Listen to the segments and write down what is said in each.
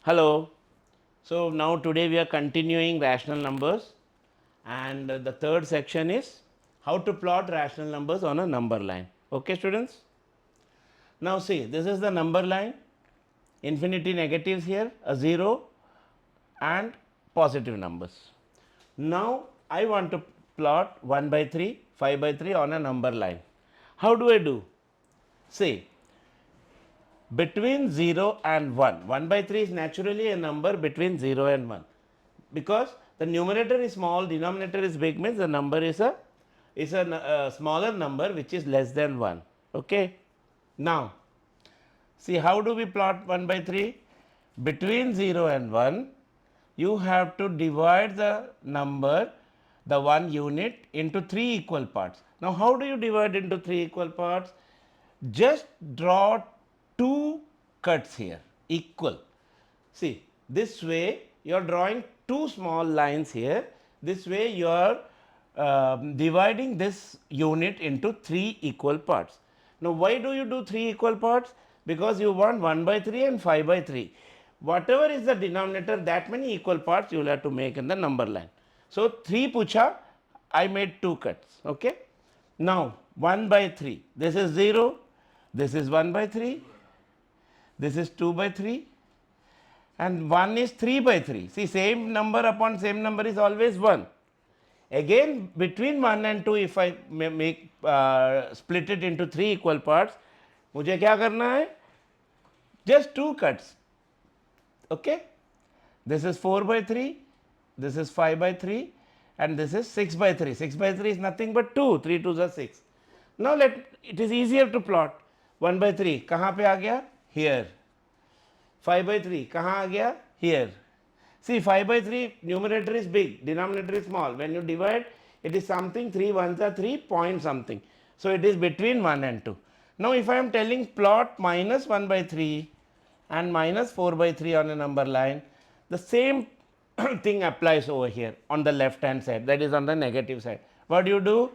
Hello. So, now today we are continuing rational numbers, and the third section is how to plot rational numbers on a number line. Okay, students? Now, see, this is the number line, infinity negatives here, a 0 and positive numbers. Now, I want to plot 1 by 3, 5 by 3 on a number line. How do I do? See, between 0 and 1, 1 by 3 is naturally a number between 0 and 1, because the numerator is small, denominator is big, means the number is a smaller number which is less than 1. Okay. Now, see, how do we plot 1 by 3? Between 0 and 1, you have to divide the number, the one unit, into 3 equal parts. Now, how do you divide into 3 equal parts? Just draw 2 cuts here, equal. See, this way you are drawing 2 small lines here. This way you are dividing this unit into 3 equal parts. Now, why do you do 3 equal parts? Because you want 1 by 3 and 5 by 3. Whatever is the denominator, that many equal parts you will have to make in the number line. So, 3 pucha, I made 2 cuts. Okay. Now, 1 by 3, this is 0, this is 1 by 3, this is 2 by 3, and 1 is 3 by 3. See, same number upon same number is always 1. Again, between 1 and 2, if I make split it into 3 equal parts, मुझे क्या करना है? Just 2 cuts. Okay. This is 4 by 3, this is 5 by 3, and this is 6 by 3. 6 by 3 is nothing but 2, 3 2s are 6. Now, it is easier to plot. 1 by 3 कहाँ पे आ गया? Here. 5 by 3 कहाँ आ गया? Here. See, 5 by 3 numerator is big, denominator is small. When you divide, it is something, 3 ones are 3 point something. So, it is between 1 and 2. Now, if I am telling plot minus 1 by 3 and minus 4 by 3 on a number line, the same thing applies over here on the left hand side, that is on the negative side. What do you do?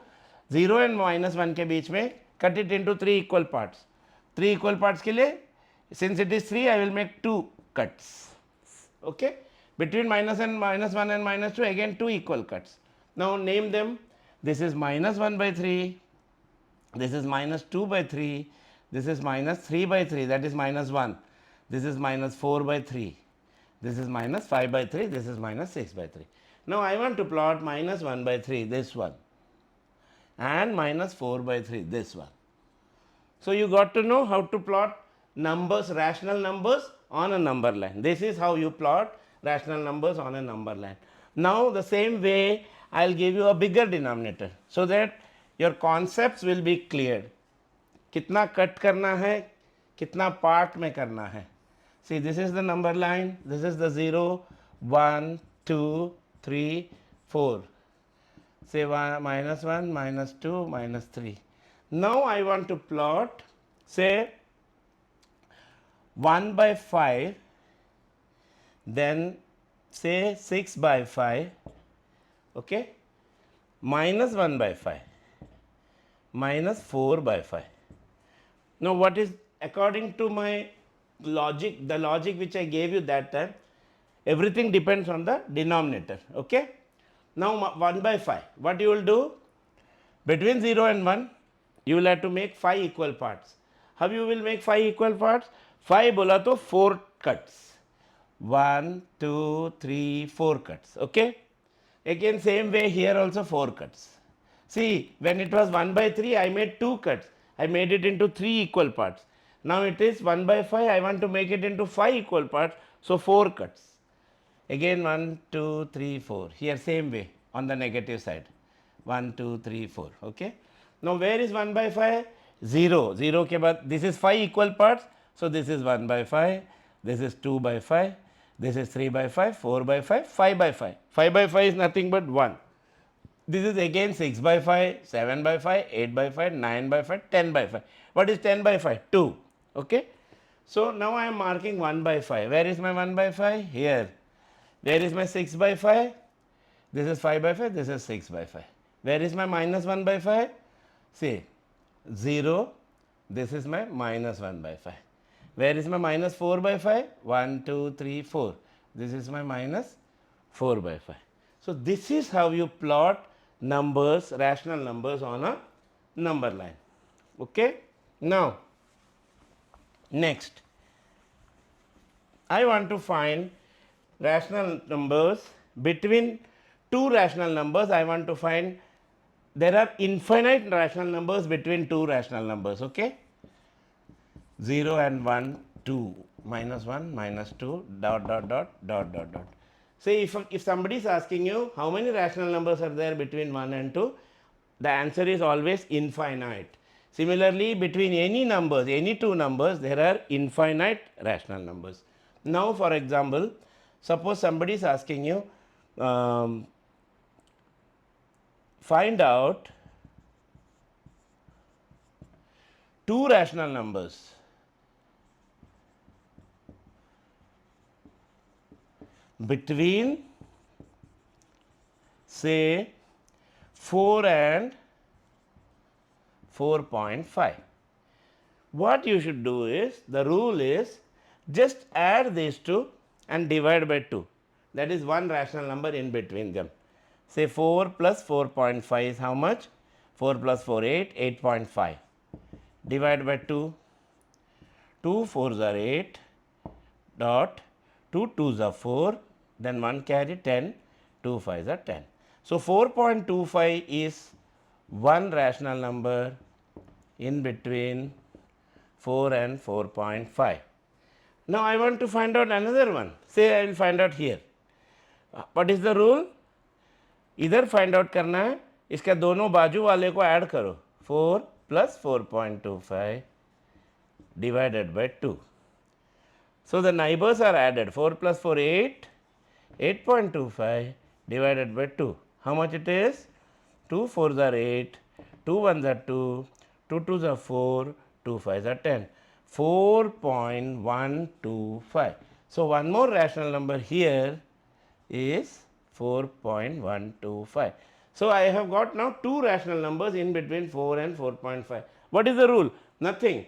0 and minus 1 के बीच में cut it into 3 equal parts. 3 equal parts के लिए, since it is 3, I will make 2 cuts. Okay. Between minus 1 and minus 2, again 2 equal cuts. Now, name them. This is minus 1 by 3, this is minus 2 by 3, this is minus 3 by 3, that is minus 1, this is minus 4 by 3, this is minus 5 by 3, this is minus 6 by 3. Now, I want to plot minus 1 by 3, this one, and minus 4 by 3, this one. So, you got to know how to plot numbers, rational numbers on a number line. This is how you plot rational numbers on a number line. Now, the same way I will give you a bigger denominator, so that your concepts will be cleared. कितना cut करना है, कितना part में करना है. See, this is the number line, this is the 0, 1, 2, 3, 4. Say minus 1, minus 2, minus 3. Now, I want to plot, say, 1 by 5, then say 6 by 5, okay, minus 1 by 5, minus 4 by 5. Now, what is, according to my logic, the logic which I gave you that time, everything depends on the denominator. Okay. Now, 1 by 5, what you will do? Between 0 and 1, you will have to make 5 equal parts. How you will make 5 equal parts? 5 bola to 4 cuts. 1, 2, 3, 4 cuts. Okay. Again, same way here also 4 cuts. See, when it was 1 by 3, I made 2 cuts. I made it into 3 equal parts. Now, it is 1 by 5, I want to make it into 5 equal parts. So, 4 cuts. Again 1, 2, 3, 4. Here same way on the negative side. 1, 2, 3, 4. Okay. Now, where is 1 by 5? 0. 0 ke baad, this is 5 equal parts. So, this is 1 by 5, this is 2 by 5, this is 3 by 5, 4 by 5, 5 by 5. 5 by 5 is nothing but 1. This is again 6 by 5, 7 by 5, 8 by 5, 9 by 5, 10 by 5. What is 10 by 5? 2. Okay. So, now I am marking 1 by 5. Where is my 1 by 5? Here. Where is my 6 by 5? This is 5 by 5, this is 6 by 5. Where is my minus 1 by 5? See, 0, this is my minus 1 by 5. Where is my minus 4 by 5? 1, 2, 3, 4. This is my minus 4 by 5. So, this is how you plot numbers, rational numbers on a number line. Okay? Now, next, I want to find rational numbers between two rational numbers. I want to find there are infinite rational numbers between two rational numbers. Okay? 0 and 1, 2, minus 1, minus 2, dot, dot, dot, dot, dot, dot. Say if somebody is asking you how many rational numbers are there between 1 and 2, the answer is always infinite. Similarly, between any numbers, any two numbers, there are infinite rational numbers. Now, for example, suppose somebody is asking you, find out two rational numbers between, say, 4 and 4.5. What you should do is, the rule is just add these two and divide by 2. That is one rational number in between them. Say 4 plus 4.5 is how much? 4 plus 4, 8, 8.5. Divide by 2. 2 4s are 8, dot, 2 2s are 4, then 1 carry 10, 2 5s are 10. So, 4.25 is one rational number in between 4 and 4.5. Now, I want to find out another one. Say I will find out here. What is the rule? इधर find out करना है, इसका दोनों बाजू वाले को add करो. 4 plus 4.25 divided by 2. So, the neighbors are added. 4 plus 4, 8, 8.25 divided by 2. How much it is? 2 4s are 8, 2 1s are 2, 2 2s are 4, 2 5s are 10. 4.125. So, one more rational number here is 4.125. So, I have got now two rational numbers in between 4 and 4.5. What is the rule? Nothing.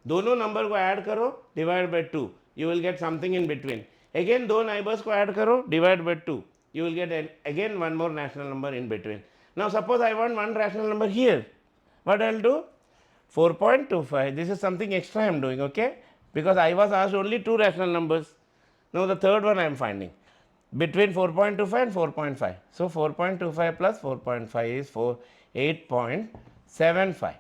दोनों number को add करो, divide by 2, you will get something in between. Again दो neighbors को add करो, divide by 2, you will get again one more rational number in between. Now, suppose I want one rational number here. What I will do? 4.25. This is something extra I am doing, okay? Because I was asked only two rational numbers. Now, the third one I am finding between 4.25 and 4.5. So, 4.25 plus 4.5 is 8.75.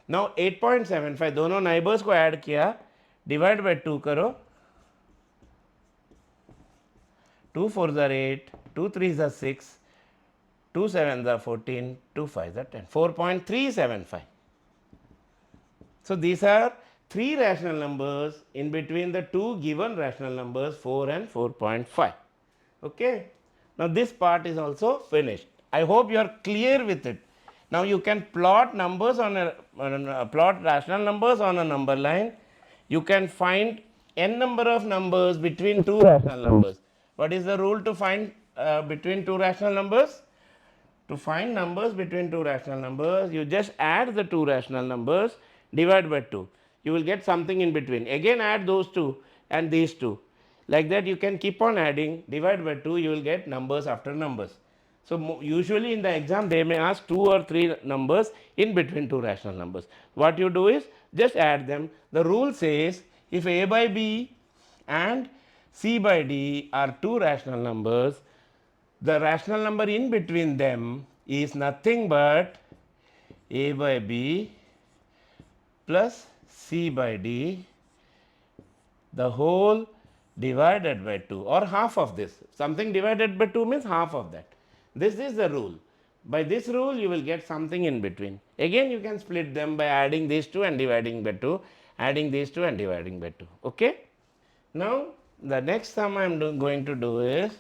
Now, 8.75 दोनों neighbors को add किया, divide by 2 करो, 2 4s are 8, 2 3s are 6, 2 7s are 14, 2 5s are 10, 4.375. So, these are three rational numbers in between the two given rational numbers 4 and 4.5. Okay. Now, this part is also finished. I hope you are clear with it. Now, you can plot numbers plot rational numbers on a number line. You can find n number of numbers between two rational numbers. What is the rule to find between two rational numbers? To find numbers between two rational numbers, you just add the two rational numbers, divide by 2. You will get something in between. Again add those two and these two. Like that you can keep on adding, divide by 2, you will get numbers after numbers. So, usually in the exam they may ask 2 or 3 numbers in between two rational numbers. What you do is just add them. The rule says if a by b and c by d are two rational numbers, the rational number in between them is nothing but a by b plus c by d, the whole divided by 2 or half of this. Something divided by 2 means half of that. This is the rule. By this rule you will get something in between. Again you can split them by adding these two and dividing by 2, adding these two and dividing by 2. Okay? Now, the next sum I am going to do is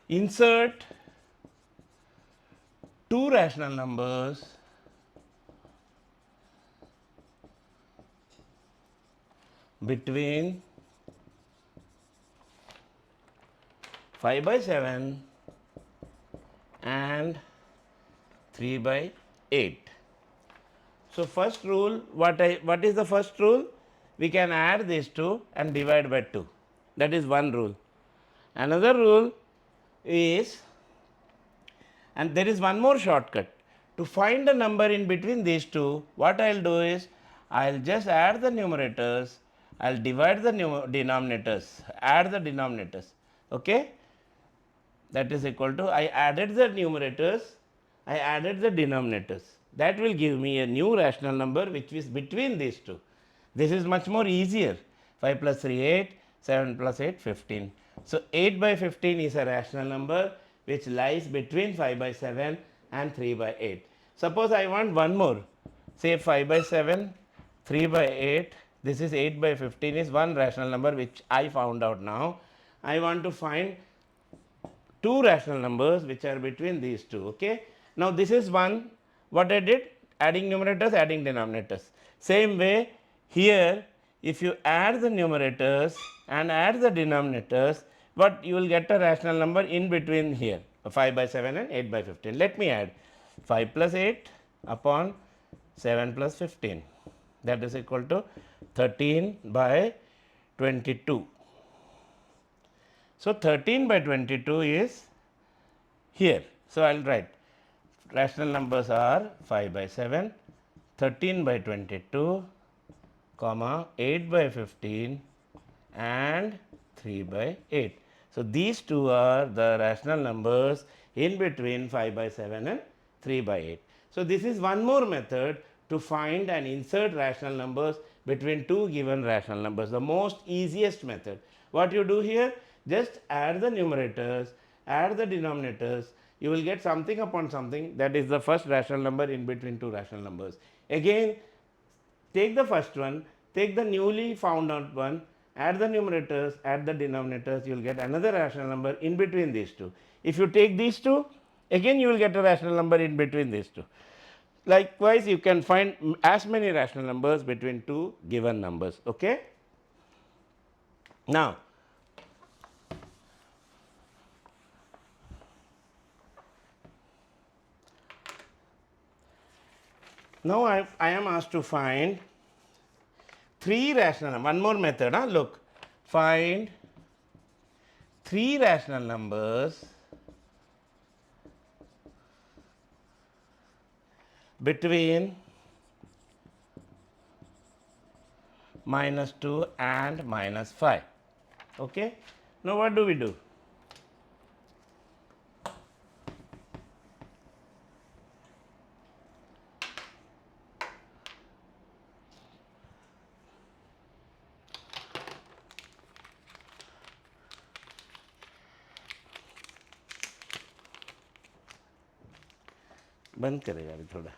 insert two rational numbers between 5 by 7 and 3 by 8. So, first rule, what is the first rule? We can add these two and divide by 2. That is one rule. Another rule is, and there is one more shortcut. To find a number in between these two, what I will do is, I will just add the numerators, I will divide the denominators, add the denominators. Okay? That is equal to, I added the numerators, I added the denominators. That will give me a new rational number which is between these two. This is much more easier. 5 plus 3 8, 7 plus 8 15. So, 8 by 15 is a rational number which lies between 5 by 7 and 3 by 8. Suppose I want one more, say 5 by 7, 3 by 8, this is 8 by 15 is one rational number which I found out now. I want to find two rational numbers which are between these two. Okay? Now, this is one, what I did, adding numerators, adding denominators. Same way here, if you add the numerators and add the denominators, but you will get a rational number in between here, 5 by 7 and 8 by 15. Let me add 5 plus 8 upon 7 plus 15, that is equal to 13 by 22. So, 13 by 22 is here. So, I will write rational numbers are 5 by 7, 13 by 22, comma 8 by 15 and 3 by 8. So, these two are the rational numbers in between 5 by 7 and 3 by 8. So, this is one more method to find and insert rational numbers between two given rational numbers, the most easiest method. What you do here? Just add the numerators, add the denominators, you will get something upon something, that is the first rational number in between two rational numbers. Again, take the first one, take the newly found out one, add the numerators, add the denominators, you will get another rational number in between these two. If you take these two, again you will get a rational number in between these two. Likewise, you can find as many rational numbers between two given numbers. Okay? Now, I am asked to find three rational numbers. One more method. Look, find three rational numbers between -2 and -5. Okay? Now, what do we do? बंद करेगा अभी थोड़ा.